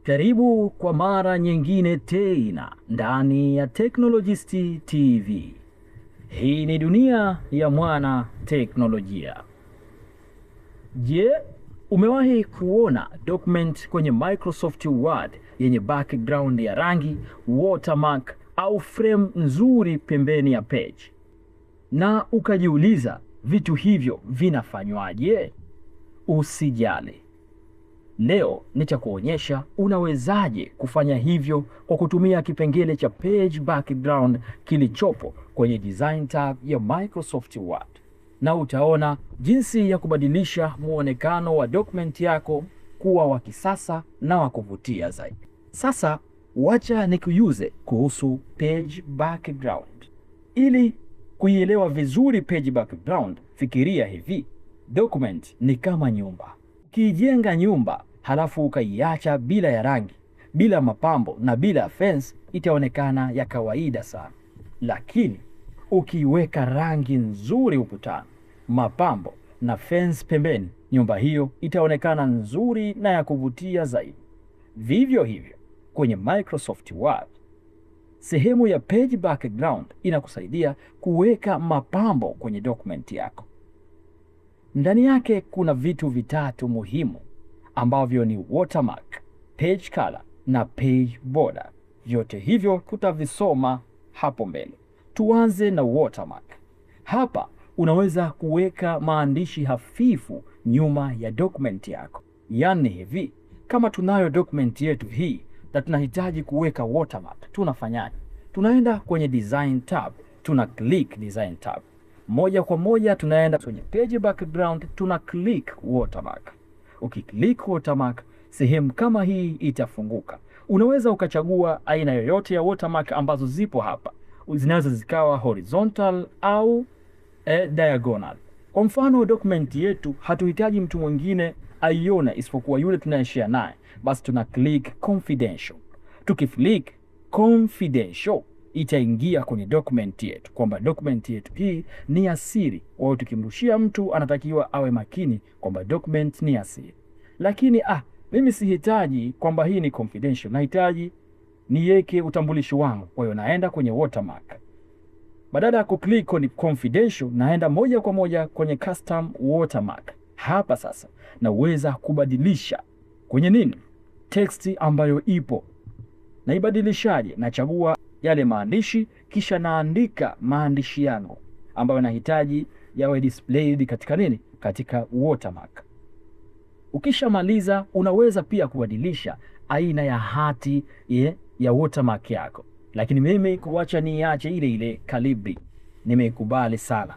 Karibu kwa mara nyingine tena ndani ya Technologist TV. Hii ni dunia ya mwana teknolojia. Je, umewahi kuona document kwenye Microsoft Word yenye background ya rangi, watermark au frame nzuri pembeni ya page? Na ukajiuliza vitu hivyo vinafanywaje? Usijali. Leo nitakuonyesha unawezaje kufanya hivyo kwa kutumia kipengele cha page background kilichopo kwenye design tab ya Microsoft Word. Na utaona jinsi ya kubadilisha muonekano wa document yako kuwa wa kisasa na wa kuvutia zaidi. Sasa wacha nikujuze kuhusu page background. Ili kuielewa vizuri page background, fikiria hivi: document ni kama nyumba. Ukijenga nyumba halafu ukaiacha bila ya rangi, bila mapambo na bila fence, itaonekana ya kawaida sana. Lakini ukiweka rangi nzuri ukutani, mapambo na fence pembeni, nyumba hiyo itaonekana nzuri na ya kuvutia zaidi. Vivyo hivyo kwenye Microsoft Word, sehemu ya page background inakusaidia kuweka mapambo kwenye document yako. Ndani yake kuna vitu vitatu muhimu ambavyo ni watermark, page color na page border. Vyote hivyo tutavisoma hapo mbele. Tuanze na watermark. Hapa unaweza kuweka maandishi hafifu nyuma ya document yako. Yaani hivi, kama tunayo document yetu hii na tunahitaji kuweka watermark, tunafanyaje? Tunaenda kwenye design tab, tuna click design tab. Moja kwa moja tunaenda kwenye page background, tuna click watermark. Ukiclick watermark, sehemu kama hii itafunguka. Unaweza ukachagua aina yoyote ya watermark ambazo zipo hapa. Zinaweza zikawa horizontal au diagonal. Kwa mfano, document yetu hatuhitaji mtu mwingine aione isipokuwa yule tunayeshare naye. Basi tuna click confidential. Tukiflick confidential, itaingia kwenye document yetu kwamba document yetu hii ni ya siri. Kwa hiyo tukimrushia mtu anatakiwa awe makini kwamba document ni ya siri. Lakini mimi sihitaji kwamba hii ni confidential, nahitaji niweke utambulisho wangu. Kwa hiyo naenda kwenye watermark. Badala ya kuclick on confidential, naenda moja kwa moja kwenye custom watermark. Hapa sasa naweza kubadilisha kwenye nini? Text ambayo ipo. Naibadilishaje? Nachagua yale maandishi, kisha naandika maandishi yangu ambayo nahitaji yawe displayed katika nini? Katika watermark. Ukishamaliza, unaweza pia kubadilisha aina ya hati ya watermark yako. Lakini mimi kuacha niache ile ile Calibri. Nimekubali sana.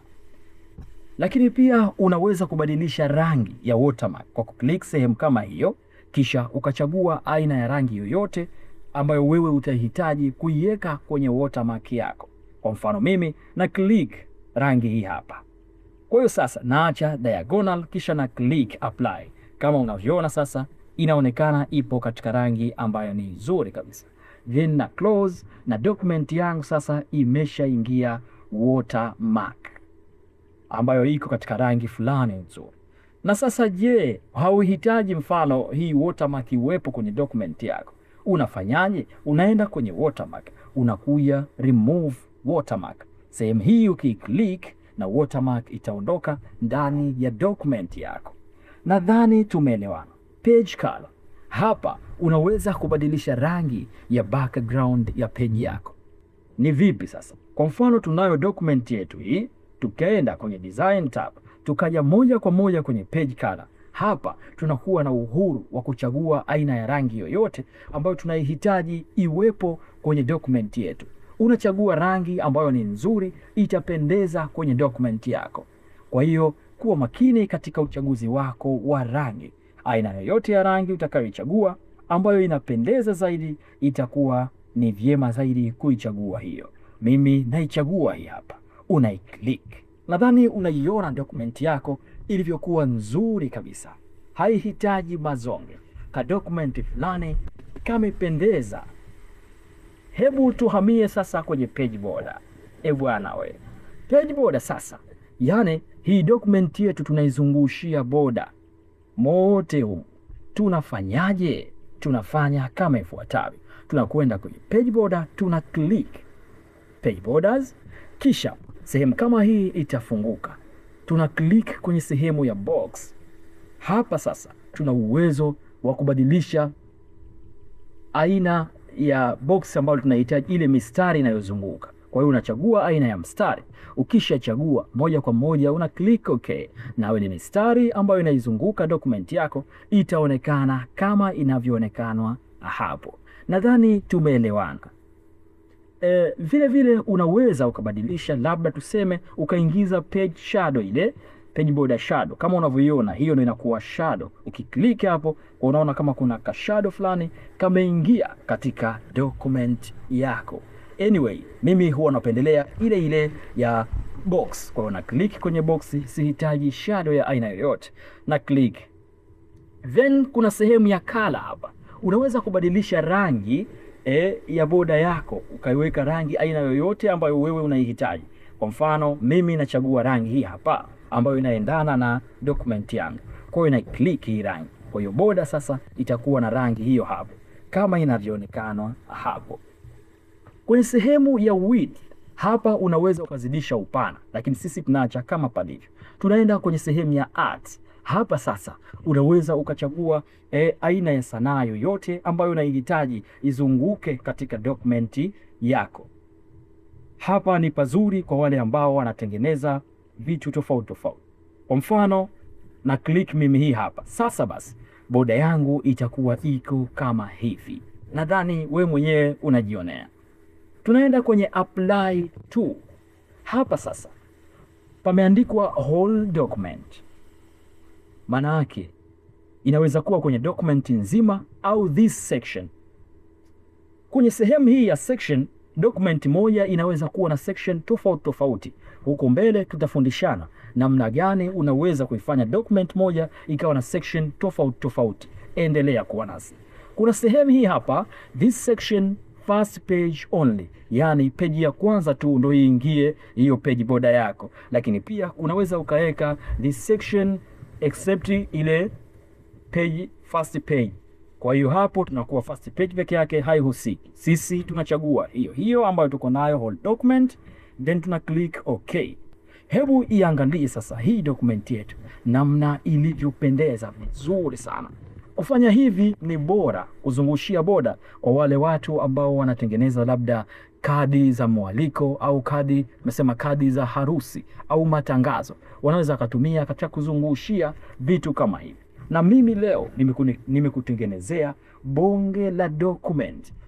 Lakini pia unaweza kubadilisha rangi ya watermark kwa kuklik sehemu kama hiyo, kisha ukachagua aina ya rangi yoyote ambayo wewe utahitaji kuiweka kwenye watermark yako. Kwa mfano, mimi na click rangi hii hapa. Kwa hiyo sasa naacha diagonal, kisha na click apply. Kama unavyoona sasa inaonekana ipo katika rangi ambayo ni nzuri kabisa. Then na close, na document yangu sasa imeshaingia watermark ambayo iko katika rangi fulani nzuri. Na sasa je, hauhitaji mfano hii watermark iwepo kwenye document yako? Unafanyaje? Unaenda kwenye watermark, unakuja remove watermark. Sehemu hii ukiclick na watermark itaondoka ndani ya document yako. Nadhani tumeelewana. Page color. Hapa unaweza kubadilisha rangi ya background ya page yako. Ni vipi sasa? Kwa mfano, tunayo document yetu hii, tukaenda kwenye design tab, tukaja moja kwa moja kwenye page color. Hapa tunakuwa na uhuru wa kuchagua aina ya rangi yoyote ambayo tunaihitaji iwepo kwenye document yetu. Unachagua rangi ambayo ni nzuri, itapendeza kwenye document yako. Kwa hiyo kuwa makini katika uchaguzi wako wa rangi. Aina yoyote ya rangi utakayoichagua ambayo inapendeza zaidi, itakuwa ni vyema zaidi kuichagua hiyo. Mimi naichagua hii hapa. Unaiclick. Nadhani unaiona document yako ilivyokuwa nzuri kabisa. Haihitaji mazonge. Ka document fulani kamependeza. Hebu tuhamie sasa kwenye page border. Bwana we. Page border sasa. Yaani hii document yetu tunaizungushia border mote huu. Tunafanyaje? tunafanya kama ifuatavyo. Tunakwenda kwenye page border, tuna click page borders, kisha sehemu kama hii itafunguka. Tuna click kwenye sehemu ya box. Hapa sasa tuna uwezo wa kubadilisha aina ya box ambayo tunahitaji, ile mistari inayozunguka. Kwa hiyo unachagua aina ya mstari. Ukishachagua, moja kwa moja una click okay. Nawe ni mistari ambayo inaizunguka document yako itaonekana kama inavyoonekana hapo. Nadhani tumeelewana. Vile vile unaweza ukabadilisha, labda tuseme ukaingiza page shadow, ile page border shadow kama unavyoiona, hiyo ndio inakuwa shadow. Ukiklik hapo unaona kama kuna ka shadow fulani kameingia katika document yako. Anyway, mimi huwa napendelea ile ya box. Kwa hiyo na click kwenye box, sihitaji shadow ya aina yoyote, na click. Then kuna sehemu ya color hapa. Unaweza kubadilisha rangi ya boda yako, ukaiweka rangi aina yoyote ambayo wewe unaihitaji. Kwa mfano, mimi nachagua rangi hii hapa ambayo inaendana na document yangu. Kwa hiyo na click hii rangi. Kwa hiyo boda sasa itakuwa na rangi hiyo hapo kama inavyoonekana hapo. Kwenye sehemu ya width, hapa unaweza ukazidisha upana, lakini sisi tunaacha kama palivyo. Tunaenda kwenye sehemu ya art. Hapa sasa unaweza ukachagua aina ya sanaa yoyote ambayo unahitaji izunguke katika dokumenti yako. Hapa ni pazuri kwa wale ambao wanatengeneza vitu tofauti tofauti. Kwa mfano, na click mimi hii hapa. Sasa basi boda yangu itakuwa iko kama hivi. Nadhani we mwenyewe unajionea. Tunaenda kwenye apply to. Hapa sasa pameandikwa whole document. Maana yake inaweza kuwa kwenye document nzima au this section. Kwenye sehemu hii ya section, document moja inaweza kuwa na section tofauti tofauti. Huko mbele tutafundishana namna gani unaweza kuifanya document moja ikawa na section tofauti tofauti. Endelea kuwa nasi. Kuna sehemu hii hapa, this section first page only, yani page ya kwanza tu ndio iingie hiyo page border yako. Lakini pia unaweza ukaweka this section except ile page first page. Kwa hiyo hapo tunakuwa first page peke yake, haihusiki. Sisi tunachagua hiyo ambayo tuko nayo whole document, then tuna click okay. Hebu iangalie sasa hii document yetu namna ilivyopendeza vizuri sana. Kufanya hivi ni bora kuzungushia boda kwa wale watu ambao wanatengeneza labda kadi za mwaliko au kadi za harusi au matangazo. Wanaweza kutumia katika kuzungushia vitu kama hivi. Na mimi leo nimekutengenezea bonge la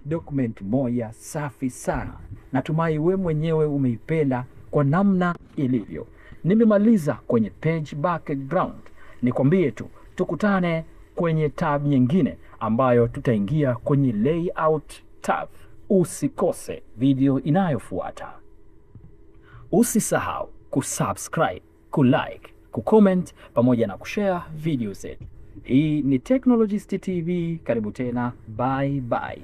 document moja safi sana. Natumai we mwenyewe umeipenda kwa namna ilivyo. Nimemaliza kwenye page background. Nikwambie tu tukutane kwenye tab nyingine ambayo tutaingia kwenye layout tab. Usikose video inayofuata. Usisahau kusubscribe, kulike, kucomment pamoja na kushare video zetu. Hii ni Technologist TV. Karibu tena. Bye bye.